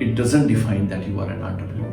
it doesn't define that you are an entrepreneur.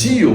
CEO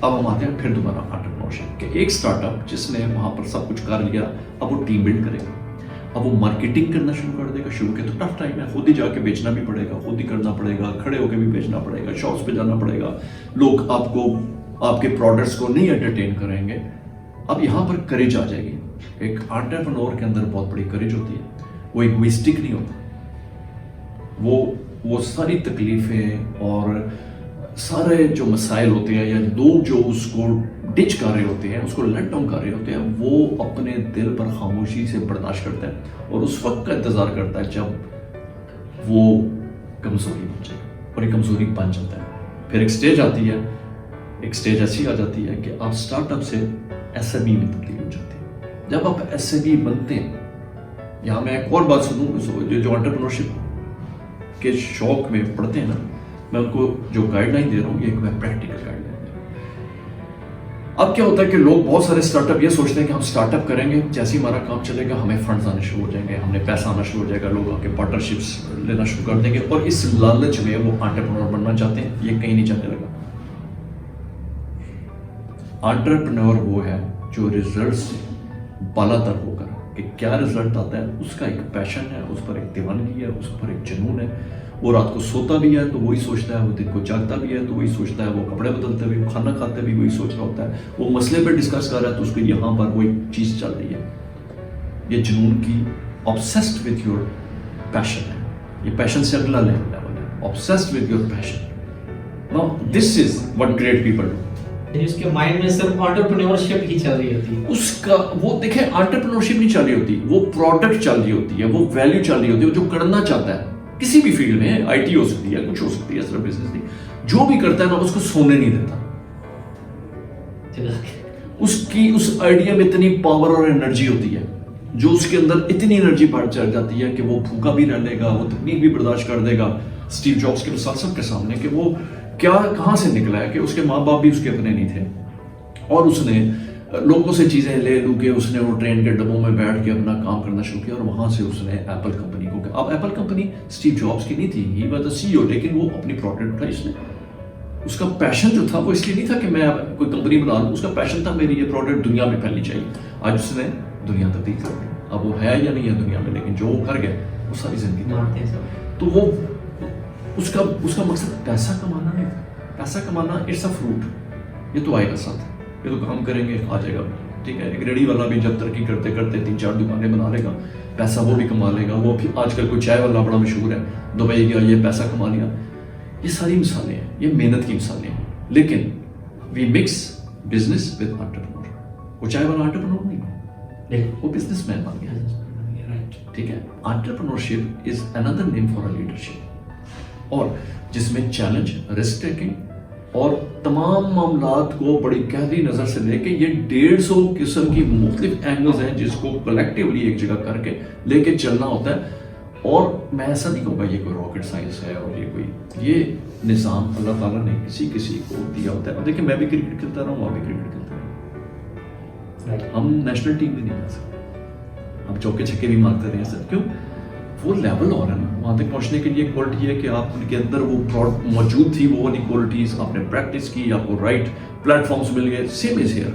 اب ہم آتے ہیں پھر دوبارہ انٹرپرینورشپ کہ ایک اسٹارٹ اپ جس نے وہاں پر سب کچھ کر لیا اب وہ ٹیم بلڈ کرے گا, اب وہ مارکیٹنگ کرنا شروع کر دے گا. شروع کے تو ٹف ٹائم ہے, خود ہی جا کے بیچنا بھی پڑے گا, خود ہی کرنا پڑے گا, کھڑے ہو کے بھی بیچنا پڑے گا, شاپس پہ جانا پڑے گا, لوگ آپ کو آپ کے پروڈکٹس کو نہیں انٹرٹین کریں گے. اب یہاں پر کریج آ جائے گی. ایک انٹرپرینور کے اندر بہت بڑی کریج ہوتی ہے, وہ ایگوئسٹک نہیں ہوتا, وہ ساری تکلیفیں اور سارے جو مسائل ہوتے ہیں یا لوگ جو اس کو ڈچ کر رہے ہوتے ہیں, اس کو لیٹ ڈاؤن کر رہے ہوتے ہیں, وہ اپنے دل پر خاموشی سے برداشت کرتا ہے اور اس وقت کا انتظار کرتا ہے جب وہ کمزوری بن جائے, اور یہ کمزوری بن جاتا ہے. پھر ایک سٹیج آتی ہے, ایک سٹیج ایسی آ جاتی ہے کہ آپ اسٹارٹ اپ سے ایس ایم ای میں تبدیل ہو جاتے ہیں. جب آپ ایس ایم ای بنتے ہیں, یہاں میں ایک اور بات سنوں, جو انٹرپرینورشپ کے شوق میں پڑھتے ہیں نا, میں ان کو جو گائیڈ لائن دے رہا ہوں, یہ ایک میں پریکٹیکل گائیڈ لائن دے رہا ہوں. اب کیا ہوتا ہے کہ لوگ بہت سارے اسٹارٹ اپ یہ سوچتے ہیں کہ ہم اسٹارٹ اپ کریں گے, جیسے ہی ہمارا کام چلے گا ہمیں فنڈز آنے شروع ہو جائیں گے, ہمیں پیسہ آنا شروع ہو جائے گا, لوگ آ کے پارٹنرشپس لینا شروع کر دیں گے, اور اس لالچ میں وہ انٹرپرینور بننا چاہتے ہیں. یہ کہیں نہیں جانے لگا. انٹرپرینور وہ ہے جو ریزلٹس بالا تر ہو کر کہ کیا رزلٹ آتا ہے اس کا ایک پیشن ہے, اس پر ایک دیوانگی ہے, اس پر ایک جنون ہے. وہ رات کو سوتا بھی ہے تو وہی سوچتا ہے, وہ دن کو جاگتا بھی ہے تو وہی سوچتا ہے, وہ کپڑے بدلتا بھی, وہ کھانا کھاتا بھی وہی سوچ رہا ہوتا ہے, وہ مسئلے پہ ڈسکس کر رہا ہے تو اس کو یہاں پر وہی چیز چل رہی ہے. یہ جنون کی obsessed with your passion ہے. یہ پیشن سے اگلا لیول ہے, obsessed with your passion. Now this is what great people do. اس کے مائنڈ میں صرف انٹرپرینورشپ ہی چل رہی ہوتی ہے. اس کا وہ دیکھیں انٹرپرینورشپ نہیں چل رہی ہوتی, وہ پروڈکٹ چل رہی ہوتی ہے, وہ ویلیو چل رہی ہوتی ہے, جو کرنا چاہتا ہے کسی بھی فیلڈ میں, آئی ٹی ہو سکتی ہے, کچھ ہو سکتی ہے, صرف بزنس نہیں, جو بھی کرتا ہے نا اس کو سونے نہیں دیتا. اس آئیڈیا میں اتنی پاور اور انرجی ہوتی ہے, جو اس کے اندر اتنی انرجی بڑھ چڑھ جاتی ہے کہ وہ بھوکا بھی رہ لے گا, وہ تکلیف بھی برداشت کر دے گا. اسٹیو جابس کی مثال سب کے سامنے کہ وہ کہاں سے نکلا ہے کہ اس کے ماں باپ بھی اس کے اپنے نہیں تھے, اور اس نے لوگوں سے چیزیں لے لو کے اس نے وہ ٹرین کے ڈبوں میں بیٹھ کے اپنا کام کرنا شروع کیا, اور وہاں سے اس نے ایپل کمپنی کو, اب ایپل کمپنی اسٹیو جابس کی نہیں تھی, ہی واز دی سی او, لیکن وہ اپنی پروڈکٹ اٹھائی اس نے. اس کا پیشن جو تھا وہ اس لیے نہیں تھا کہ میں کوئی کمپنی بنا لوں, اس کا پیشن تھا میری یہ پروڈکٹ دنیا میں پھیلنی چاہیے. آج اس نے دنیا تبدیل کر دی, اب وہ ہے یا نہیں ہے دنیا میں, لیکن جو وہ کر گیا وہ ساری زندگی. تو وہ اس کا مقصد پیسہ کمانا نہیں تھا. پیسہ کمانا اٹس اے فروٹ, یہ تو آئے گا ساتھ, یہ تو کام کریں گے آ جائے گا, ٹھیک ہے. ایک ریڑھی والا بھی جب ترقی کرتے کرتے 3-4 دکانیں بنا لے گا, پیسہ وہ بھی کما لے گا. وہ بھی آج کل کوئی چائے والا بڑا مشہور ہے, دبئی گیا, یہ پیسہ کما لیا. یہ ساری مثالیں ہیں, یہ محنت کی مثالیں ہیں. لیکن we mix business with entrepreneur. وہ چائے والا انٹرپرینور نہیں, وہ بزنس مین بن گیا, ٹھیک ہے. Entrepreneurship is another name for a leadership, اور جس میں چیلنج, رسک ٹیکنگ اور تمام معاملات کو بڑی گہری نظر سے لے کے, یہ 150 قسم کی مختلف اینگلز ہیں جس کو کلیکٹیولی ایک جگہ کر کے لے کے چلنا ہوتا ہے. اور میں ایسا نہیں کہوں گا یہ کوئی راکٹ سائنس ہے, اور یہ نظام اللہ تعالیٰ نے کسی کو دیا ہوتا ہے. اور دیکھیں میں بھی کرکٹ کھیلتا رہا ہوں, آپ بھی کرکٹ کھیلتے رہے, ہم نیشنل ٹیم بھی نہیں جا سکتے, ہم چوکے چھکے بھی مارتے رہے سر. کیوں؟ وہ لیول اور ہے نا, وہاں تک پہنچنے کے لیے کوالٹی ہے کہ آپ کے اندر وہ موجود تھی, وہ والی کوالٹیز آپ نے پریکٹس کی, آپ کو رائٹ پلیٹ فارمز مل گئے. سیم از ہیئر,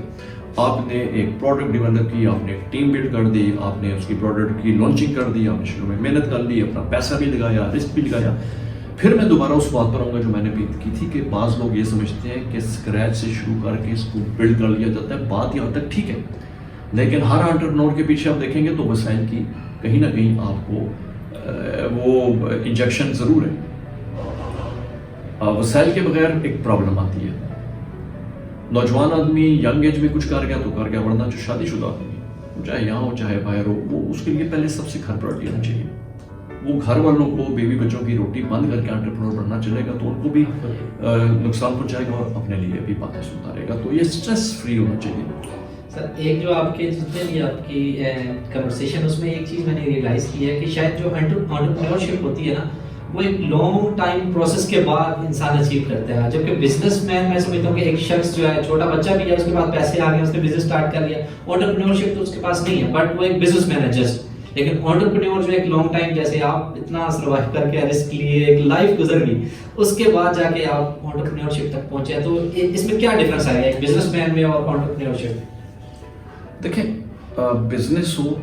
آپ نے ایک پروڈکٹ ڈیولپ کی, آپ نے ٹیم بلڈ کر دی, آپ نے اس کی پروڈکٹ کی لانچنگ کر دی, آپ نے شروع میں محنت کر لی, اپنا پیسہ بھی لگایا, رسک بھی لگایا. پھر میں دوبارہ اس بات پر آؤں گا جو میں نے بھی کی تھی کہ بعض لوگ یہ سمجھتے ہیں کہ اسکریچ سے شروع کر کے اس کو بلڈ کر لیا جاتا ہے. بات یہاں تک ٹھیک ہے, لیکن ہر انٹرپرینور کے پیچھے آپ دیکھیں گے تو وسائل کی کہیں نہ کہیں آپ کو وہ انجیکشن ضرور ہے. وسائل کے بغیر ایک پرابلم آتی ہے. نوجوان آدمی ینگ ایج میں کچھ کر گیا تو کر گیا, ورنہ جو شادی شدہ آدمی چاہے یہاں ہو چاہے باہر ہو, وہ اس کے لیے پہلے سب سے گھر پراٹھی ہونا چاہیے. وہ گھر والوں کو, بیوی بچوں کی روٹی بند کر کے انٹرپرینور بننا چلے گا تو ان کو بھی نقصان پہنچائے گا, اور اپنے لیے بھی باتیں سنتا رہے گا. تو یہ اسٹریس فری ہونا چاہیے. سر ایک جو آپ کے جتنے بھی آپ کی کنورسیشن, اس میں ایک چیز میں نے ریئلائز کی ہے کہ شاید جو انٹرپرینورشپ ہوتی ہے نا, وہ ایک لانگ ٹائم پروسیس کے بعد انسان اچیو کرتا ہے. جبکہ بزنس مین میں سمجھتا ہوں کہ ایک شخص جو ہے, چھوٹا بچہ بھی ہے, اس کے پاس پیسے آ گئے, اس نے بزنس اسٹارٹ کر لیا. انٹرپرینورشپ تو اس کے پاس نہیں ہے, بٹ وہ ایک بزنس مین ہے جسٹ. لیکن انٹرپرینور جو ایک لانگ ٹائم جیسے آپ اتنا سروائیو کر کے رسک لیے ایک لائف گزر گئی اس کے بعد جا کے آپ انٹرپرینورشپ تک پہنچے تو اس میں کیا ڈفرینس آئے گا ایک بزنس مین میں اور انٹرپرینورشپ؟ دیکھیں بزنس ہو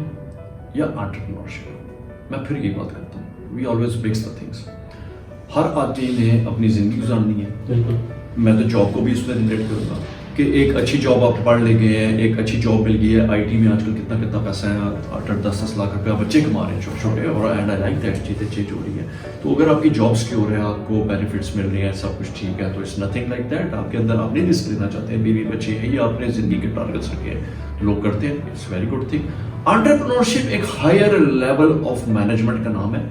یا انٹرپرینورشپ میں پھر یہ بات کرتا ہوں we always mix the things. ہر آدمی نے اپنی زندگی گزارنی ہے. بالکل میں تو جاب کو بھی اس میں ریلیٹ کروں گا کہ ایک اچھی جاب آپ پڑھ لے گئے ہیں, ایک اچھی جاب مل گئی ہے. آئی ٹی میں آج کل کتنا پیسہ ہے, 8-10 لاکھ روپیہ بچے کما رہے ہیں چھوٹے چھوٹے, اور اینڈ آئی لائک دیٹ چیزیں چینج ہو رہی ہے. تو اگر آپ کی جاب سکیور ہے, آپ کو بینیفٹس مل رہے ہیں, سب کچھ ٹھیک ہے, تو اٹس نتھنگ لائک دیٹ. آپ کے اندر آپ نہیں رسک لینا چاہتے ہیں, بیوی بچے ہیں, یا آپ نے زندگی کے ٹارگیٹس رکھے ہیں, لوگ کرتے ہیں, it's very good thing. Entrepreneurship ایک ہائر لیول آف مینجمنٹ کا نام ہے,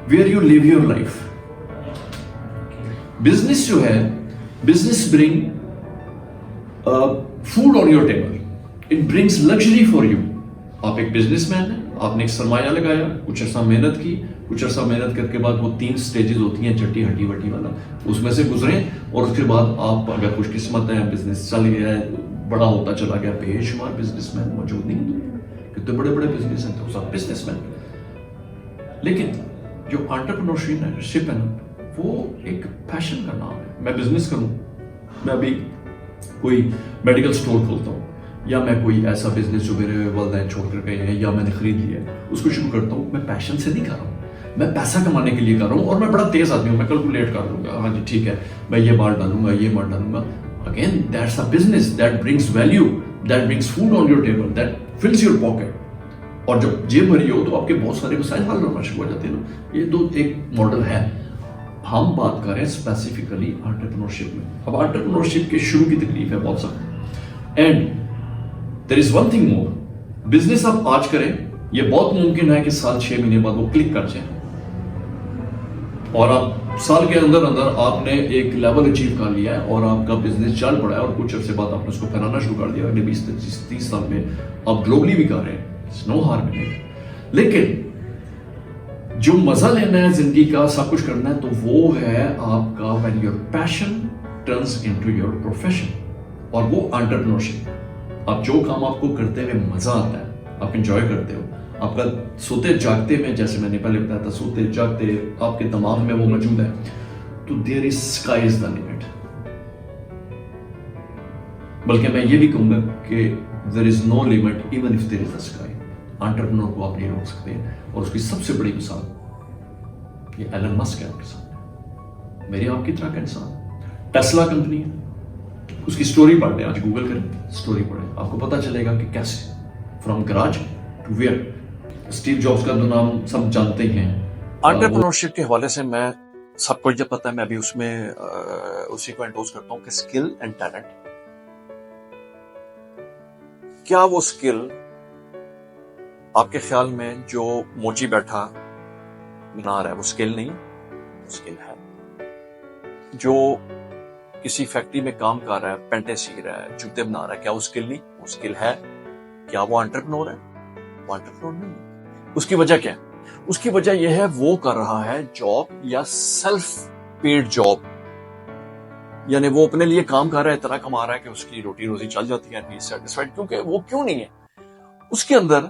where you live your life. Business جو ہے, business bring food on your table, it brings luxury for you. آپ ایک بزنس مین ہیں, آپ نے ایک سرمایہ لگایا, کچھ عرصہ محنت کی, کچھ عرصہ محنت کر کے بعد وہ 3 سٹیجز ہوتی ہیں چٹی ہٹی وٹی والا, اس میں سے گزریں, اور اس کے بعد آپ اگر خوش قسمت ہیں, بزنس چل گیا ہے, بڑا ہوتا چلا گیا, بے شمار بزنس مین موجود نہیں دنیا میں, کتنے بڑے بڑے بزنس ہیں, تو سب بزنس مین. لیکن جو انٹرپرینورشپ ہے نا, وہ ایک پیشن کا نام ہے. میں بزنس کروں, میں ابھی کوئی میڈیکل سٹور کھولتا ہوں, یا میں کوئی ایسا بزنس جو میرے والدین چھوڑ کر گئے ہیں یا میں نے خرید لیا ہے, اس کو شروع کرتا ہوں. میں پیشن سے نہیں کر رہا ہوں, میں پیسہ کمانے کے لیے کر رہا ہوں, اور میں بڑا تیز آدمی ہوں, میں کیلکولیٹ کر لوں گا, ہاں جی ٹھیک ہے, میں یہ مال ڈالوں گا, یہ مال ڈالوں گا. Again that's a business that brings value, that brings food on your table, that fills your pocket. اور جب جیب بھری ہو تو آپ کے بہت سارے مسائل حل ہونا شروع ہو جاتے ہیں. یہ تو ایک ماڈل ہے. ہم بات کر رہے ہیں اسپیسیفکلی انٹرپرینورشپ میں. اب انٹرپرینورشپ کے شروع کی تکلیف ہے بہت سخت, and there is one thing more. Business آپ آج کریں, یہ بہت ممکن ہے کہ سال 6 مہینے بعد وہ کلک کر جائیں, اور آپ سال کے اندر آپ نے ایک لیول اچیو کر لیا ہے, اور آپ کا بزنس چل پڑا ہے, اور کچھ عرصے بعد آپ نے اس کو پھیلانا شروع کر دیا. اگلے 20-30 سال میں آپ گلوبلی بھی کر رہے ہیں, نو ہارم ان اٹ. لیکن جو مزہ لینا ہے زندگی کا, سب کچھ کرنا ہے, تو وہ ہے آپ کا when your passion turns into your profession, اور وہ انٹرپرینورشپ. آپ جو کام آپ کو کرتے ہوئے مزہ آتا ہے, آپ انجوائے کرتے ہو, آپ کا سوتے جاگتے میں, جیسے میں نے پہلے بتایا تھا, سوتے جاگتے آپ کے دماغ میں وہ موجود ہے, تو there is sky is the limit. بلکہ میں یہ بھی کہوں گا کہ there is no limit even if there is a sky. Entrepreneur کو آپ نہیں روک سکتے, اور اس کی سب سے بڑی مثال یہ ایلن مسک ہے آپ کے سامنے, میری آپ کی طرح کا انسان. ٹیسلا کمپنی ہے, اس کی سٹوری پڑھ لیں, آج گوگل کریں, سٹوری پڑھیں, آپ کو پتا چلے گا کہ کیسے from garage to where. Steve Jobs کا تو نام سب جانتے ہی ہیں. انٹرپرینورشپ کے حوالے سے میں سب کو جب پتا ہے, میں ابھی اس میں اسی کو انڈوز کرتا ہوں کہ اسکل اینڈ ٹیلنٹ. کیا وہ اسکل آپ کے خیال میں جو موچی بیٹھا بنا رہا ہے وہ اسکل نہیں؟ وہ اسکل ہے. جو کسی فیکٹری میں کام کر رہا ہے, پینٹیں سی رہا ہے, جوتے بنا رہا ہے, کیا وہ اسکل نہیں؟ وہ اسکل ہے. کیا وہ انٹرپرینور ہے؟ وہ انٹرپرینور نہیں. اس کی وجہ کیا ہے؟ اس کی وجہ یہ ہے وہ کر رہا ہے جاب یا سیلف پیڈ جاب, یعنی وہ اپنے لیے کام کر رہا ہے, اتنا کما رہا ہے کہ اس کی روٹی روزی چل جاتی ہے, نہیں سیٹسفائڈ. کیونکہ وہ کیوں نہیں ہے؟ اس کے اندر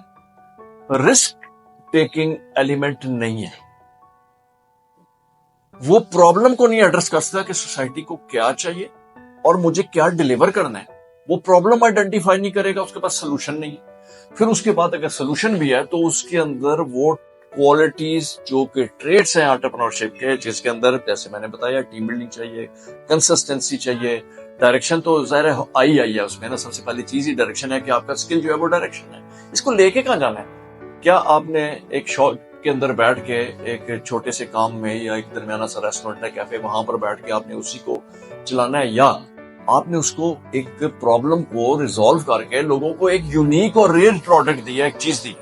رسک ٹیکنگ ایلیمنٹ نہیں ہے. وہ پرابلم کو نہیں ایڈریس کر سکتا کہ سوسائٹی کو کیا چاہیے اور مجھے کیا ڈیلیور کرنا ہے. وہ پرابلم آئیڈینٹیفائی نہیں کرے گا, اس کے پاس سولوشن نہیں. پھر اس کے بعد اگر سولوشن بھی ہے تو اس کے اندر وہ کوالٹیز جو کہ ٹریٹس ہیں انٹرپرینورشپ کے, جس کے اندر جیسے میں نے بتایا ٹیم بلڈنگ چاہیے, کنسسٹنسی چاہیے, ڈائریکشن تو ظاہر آئی ہے اس میں نا. سب سے پہلی چیز ہی ڈائریکشن ہے کہ آپ کا اسکل جو ہے وہ ڈائریکشن ہے. اس کو لے کے کہاں جانا ہے؟ کیا آپ نے ایک شاپ کے اندر بیٹھ کے ایک چھوٹے سے کام میں, یا ایک درمیانہ سا ریسٹورینٹ ہے, کیفے, وہاں پر بیٹھ کے آپ نے اسی کو چلانا ہے, یا آپ نے اس کو ایک پرابلم کو ریزالو کر کے لوگوں کو ایک یونیک اور ریئر پروڈکٹ دیا, ایک چیز دی؟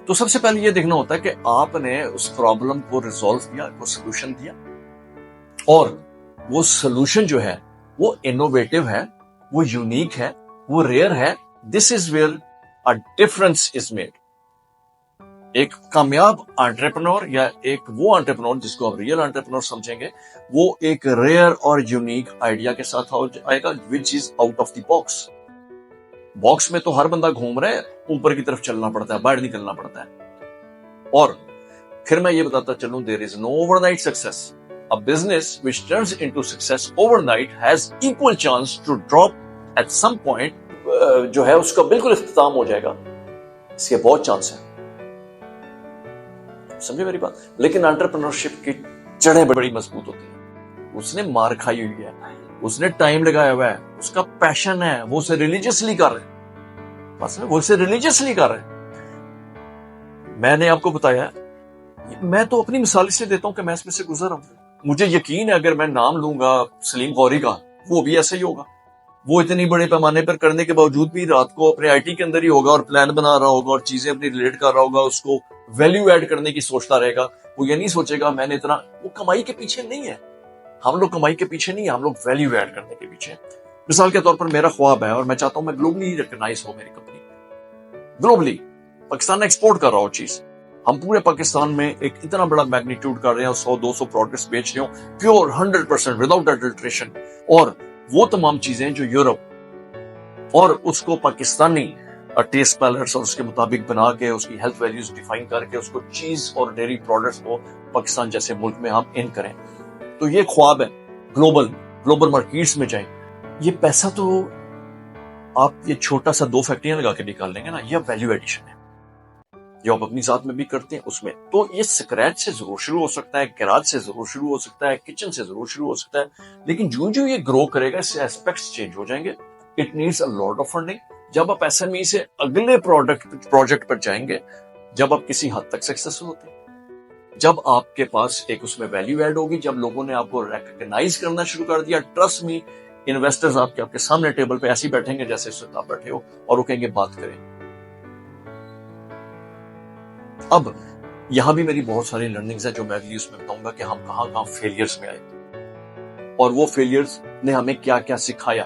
تو سب سے پہلے یہ دیکھنا ہوتا ہے کہ آپ نے اس پرابلم کو ریزالو کیا, کو سولوشن دیا, اور وہ سولوشن جو ہے وہ انوویٹو ہے, وہ یونیک ہے, وہ ریئر ہے. This is where a difference is made. ایک کامیاب انٹرپرینور یا ایک وہ انٹرپرینور جس کو آپ ریئل انٹرپرینور سمجھیں گے, وہ ایک ریئر اور یونیک آئیڈیا کے ساتھ آئے گا, which is out of the box. Box میں تو ہر بندہ گھوم رہا ہے, اوپر کی طرف چلنا پڑتا ہے, باہر نکلنا پڑتا ہے. اور پھر میں یہ بتاتا چلوں there is no overnight success. A business which turns into success overnight has equal chance to drop at some point. جو ہے اس کا بالکل اختتام ہو جائے گا, اس کے بہت چانس ہے. سمجھے میری بات؟ لیکن انٹرپرینورشپ کی جڑیں بڑی مضبوط ہوتی ہیں. اس نے مار کھائی ہوئی ہے, اس نے ٹائم لگایا ہوا ہے, اس کا پیشن ہے, وہ اسے ریلیجیسلی کر رہے ہیں. بس وہ اسے ریلیجیسلی کر رہے ہیں. میں نے آپ کو بتایا, میں تو اپنی مثال اس لیے دیتا ہوں کہ میں اس میں سے گزر رہا ہوں. مجھے یقین ہے اگر میں نام لوں گا سلیم غوری کا, وہ بھی ایسا ہی ہوگا. وہ اتنی بڑے پیمانے پر کرنے کے باوجود بھی رات کو اپنے آئی ٹی کے اندر ہی ہوگا اور پلان بنا رہا ہوگا اور چیزیں اپنی ریلیٹ کر رہا ہوگا, اس کو ویلیو ایڈ کرنے کی سوچتا رہے گا. وہ یہ نہیں سوچے گا میں نے اتنا, وہ کمائی کے پیچھے نہیں ہے. ہم لوگ کمائی کے پیچھے نہیں, ہم لوگ ویلیو ایڈ کرنے کے پیچھے. مثال کے طور پر میرا خواب ہے اور میں چاہتا ہوں میں گلوبلی ریکگنائز ہو میری کمپنی, گلوبلی پاکستان ایکسپورٹ کر رہا ہو چیز. ہم پورے پاکستان میں ایک اتنا بڑا میگنیٹیوڈ کر رہے ہیں اور 100-200 پروڈکٹس بیچ رہے ہوں پیور 100% وداؤٹ ایڈلٹریشن, اور وہ تمام چیزیں جو یورپ اور اس کو پاکستانی ٹیسٹ پیلٹس اور اس کے مطابق بنا کے اس کی ہیلتھ ویلیوز ڈیفائن کر کے اس کو چیز اور ڈیری پروڈکٹس کو پاکستان جیسے ملک میں ہم ان کریں. تو یہ خواب ہے, گلوبل مارکیٹس میں جائیں. یہ پیسہ تو آپ یہ چھوٹا سا 2 فیکٹریاں لگا کے نکال لیں گے نا, یہ ویلیو ایڈیشن ہے جو آپ اپنی ذات میں بھی کرتے ہیں اس میں. تو یہ اسکریچ سے ضرور شروع ہو سکتا ہے, گراج سے ضرور شروع ہو سکتا ہے, کچن سے ضرور شروع ہو سکتا ہے, لیکن جو یہ گرو کرے گا اس سے ایسپیکٹس چینج ہو جائیں گے. It needs a lot of funding. جب آپ ایس ایم ای سے اگلے پروجیکٹ پر جائیں گے, جب آپ کسی حد تک سکسیسفل ہوتے ہیں, جب آپ کے پاس ایک اس میں ویلیو ایڈ ہوگی, جب لوگوں نے آپ کو ریکگنائز کرنا شروع کر دیا, ٹرسٹ می انویسٹرز آپ کے سامنے ٹیبل پہ ایسے بیٹھیں گے جیسے اس وقت آپ بیٹھے ہو, اور وہ کہیں گے بات کریں. اب یہاں بھی میری بہت ساری لرننگز ہیں جو میں اگلی اس میں بتاؤں گا کہ ہم کہاں کہاں فیلیئرز میں آئے اور وہ فیلیئرز نے ہمیں کیا کیا سکھایا,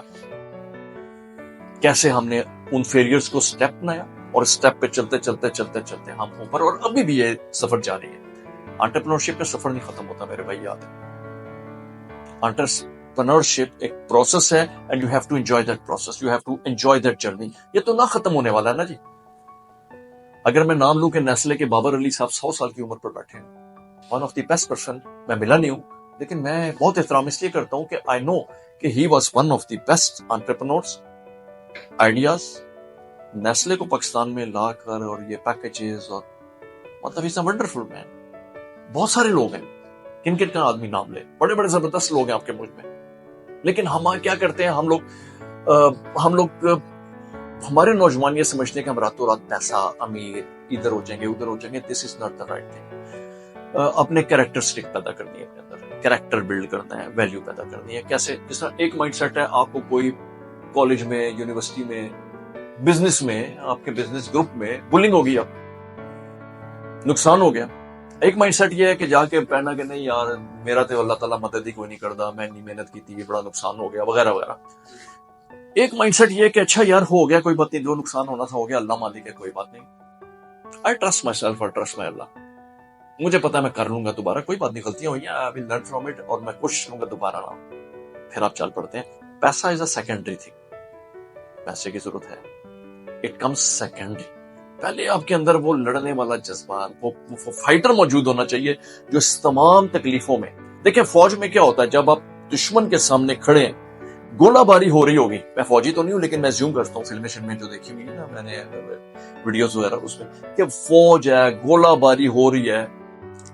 کیسے ہم نے ان فیلیئرز کو سٹیپ بنایا, اور سٹیپ پہ چلتے ہم اوپر, اور ابھی بھی یہ سفر جاری ہے. انٹرپرینورشپ کا سفر نہیں ختم ہوتا میرے بھائی, یاد ہے. انٹرپرینورشپ ایک پروسیس ہے and you have to enjoy that process, you have to enjoy that journey. یہ تو نہ ختم ہونے والا ہے نا جی. اگر میں نام لوں کہ نیسلے کے بابر علی صاحب 100 سال کی عمر پر بیٹھے ہیں, one of the best person, میں ملا نہیں ہوں لیکن میں بہت احترام اس لیے کرتا ہوں کہ آئی نو کہ he was one of the best entrepreneurs. Ideas Nestle کو پاکستان میں لا کر اور یہ پیکیجز, اور مطلب از اے ونڈرفل مین. بہت سارے لوگ ہیں, کن کا آدمی نام لے, بڑے بڑے زبردست لوگ ہیں آپ کے ملک میں, لیکن ہم کیا کرتے ہیں, ہم لوگ ہمارے نوجوان یہ سمجھتے ہیں کہ ہم راتوں رات پیسہ, امیر, ادھر ہو جائیں گے ادھر ہو جائیں گے. This is not the right thing. اپنے کریکٹرسٹک پیدا کرنی ہے, اپنے اندر کریکٹر بلڈ کرنا ہے, ویلیو پیدا کرنی ہے. کیسے؟ جس طرح ایک مائنڈ سیٹ ہے, آپ کو کوئی کالج میں, یونیورسٹی میں, بزنس میں, آپ کے بزنس گروپ میں بلنگ ہوگی, آپ نقصان ہو گیا. ایک مائنڈ سیٹ یہ ہے کہ جا کے پہنا کہ نہیں یار میرا تو اللہ تعالیٰ مدد ہی کوئی نہیں کرتا, میں نہیں محنت کی تھی, بڑا نقصان ہو گیا وغیرہ وغیرہ. ایک مائنڈ سیٹ یہ ہے کہ اچھا یار ہو گیا, کوئی بات نہیں, جو نقصان ہونا تھا ہو گیا, اللہ مالک ہے, کوئی بات نہیں. I trust myself, I trust my Allah. مجھے پتا ہے میں کر لوں گا دوبارہ, کوئی بات نہیں, غلطیاں ہوئی ہیں, I will learn from it, اور میں کوشش کروں گا دوبارہ نہ. پھر آپ چل پڑتے ہیں. پیسہ از اے سیکنڈری تھنگ, پیسے کی ضرورت ہے, اٹ کمز سیکنڈری. پہلے آپ کے اندر وہ لڑنے والا جذبہ, وہ فائٹر موجود ہونا چاہیے جو اس تمام تکلیفوں میں. دیکھیں فوج میں کیا ہوتا ہے, جب آپ دشمن کے سامنے کھڑے ہیں, گولہ باری ہو رہی ہوگی, میں فوجی تو نہیں ہوں لیکن میں زیوم کرتا ہوں فلمیں میں جو دیکھی ہوئی ہے نا میں نے ویڈیوز وغیرہ, اس میں کہ فوج ہے, گولہ باری ہو رہی ہے,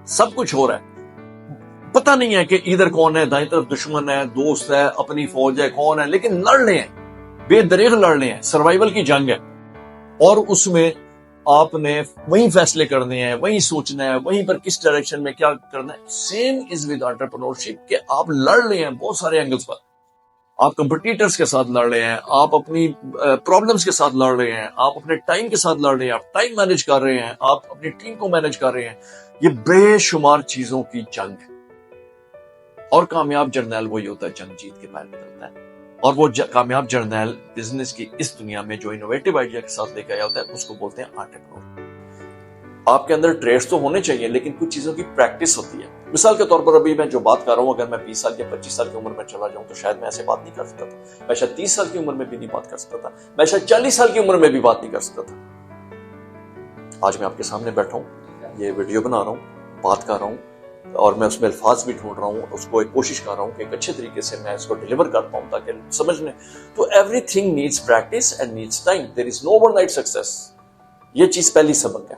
سب کچھ ہو رہا ہے, پتہ نہیں ہے کہ ادھر کون ہے, دائیں طرف دشمن ہے, دوست ہے, اپنی فوج ہے, کون ہے, لیکن لڑ رہے ہیں, بے دریغ لڑ رہے ہیں. سروائیول کی جنگ ہے, اور اس میں آپ نے وہیں فیصلے کرنے ہیں, وہیں سوچنا ہے, وہیں پر کس ڈائریکشن میں کیا کرنا ہے. سیم از ود انٹرپرینورشپ کہ آپ لڑ رہے ہیں بہت سارے اینگلز پر. آپ کمپٹیٹرز کے ساتھ لڑ رہے ہیں, آپ اپنی پرابلمز کے ساتھ لڑ رہے ہیں, آپ اپنے ٹائم کے ساتھ لڑ رہے ہیں, آپ ٹائم مینج کر رہے ہیں, آپ اپنی ٹیم کو مینج کر رہے ہیں. یہ بے شمار چیزوں کی جنگ ہے, اور کامیاب جرنیل وہی ہوتا ہے جنگ جیت کے باہر نکلتا ہے. اور وہ کامیاب جرنیل بزنس کی اس دنیا میں جو انوویٹو آئیڈیا کے ساتھ لے کے آیا ہوتا ہے, اس کو بولتے ہیں انٹرپرینور. آپ کے اندر ٹریڈز تو ہونے چاہیے, لیکن کچھ چیزوں کی پریکٹس ہوتی ہے. مثال کے طور پر ابھی میں جو بات کر رہا ہوں, اگر میں 20 سال یا 25 سال کی عمر میں چلا جاؤں تو شاید میں ایسے بات نہیں کر سکتا تھا. میں شاید 30 سال کی عمر میں بھی نہیں بات کر سکتا تھا. میں شاید 40 سال کی عمر میں بھی بات نہیں کر سکتا تھا. آج میں آپ کے سامنے بیٹھا ہوں, یہ ویڈیو بنا رہا ہوں، بات کر رہا ہوں، اور میں اس میں الفاظ بھی ڈھونڈ رہا ہوں، اس کو ایک کوشش کر رہا ہوں کہ ایک اچھے طریقے سے میں اس کو ڈیلیور کر پاؤں تاکہ سمجھنے. تو everything needs practice and needs time. There is no overnight success. یہ چیز پہلی سبق ہے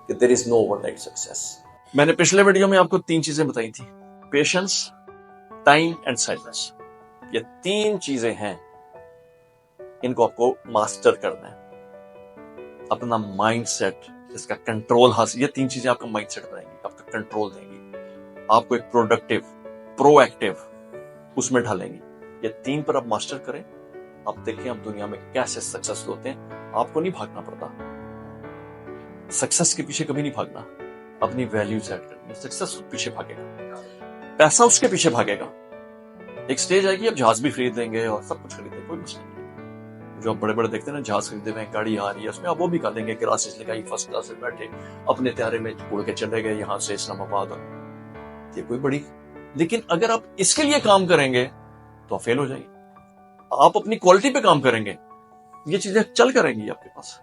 کہ there is no overnight success. میں نے پچھلے ویڈیو میں آپ کو 3 چیزیں بتائی تھی، پیشنس، ٹائم اینڈ سائلنس. یہ 3 چیزیں ہیں، ان کو آپ کو ماسٹر کرنا ہے. اپنا مائنڈ سیٹ، اس کا کنٹرول حاصل، یہ 3 چیزیں آپ کا مائنڈ سیٹ بنائیں گی، آپ کا کنٹرول دیں گی، آپ کو ایک پروڈکٹیو، پرو ایکٹیو اس میں ڈھالیں گی. یہ 3 پر آپ ماسٹر کریں، آپ دیکھیں آپ دنیا میں کیسے سکسیسفل ہوتے ہیں. آپ کو نہیں بھاگنا پڑتا، سکسیس کے پیچھے کبھی نہیں بھاگنا، اپنی ویلیو سیٹ کرنی. سکسیس پیچھے بھاگے گا، پیسہ اس کے پیچھے بھاگے گا. ایک سٹیج آئے گی آپ جہاز بھی خرید لیں گے اور سب کچھ خرید لیں گے، کوئی مسئلہ نہیں. جو آپ بڑے بڑے دیکھتے ہیں نا جہاز خریدے ہوئے، گاڑی آ رہی ہے، اس میں آپ وہ بھی کر لیں گے، کلاسز لگائی، فرسٹ کلاس میں بیٹھے اپنے طیارے میں اڑ کے چلے گئے یہاں سے اسلام آباد. یہ کوئی بڑی، لیکن اگر آپ اس کے لیے کام کریں گے تو آپ فیل ہو جائیں گے. آپ اپنی کوالٹی پہ کام کریں گے، یہ چیزیں چل کریں گی آپ کے پاس.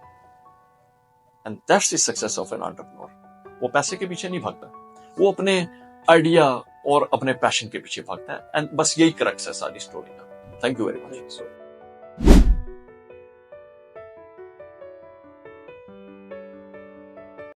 And that's the success of an entrepreneur. وہ پیسے کے پیچھے نہیں بھاگتا، وہ اپنے آئیڈیا اور اپنے پیشن کے پیچھے بھاگتا ہے. اینڈ بس یہی کرکس ہے ساری اسٹوری کا. Thank you very much.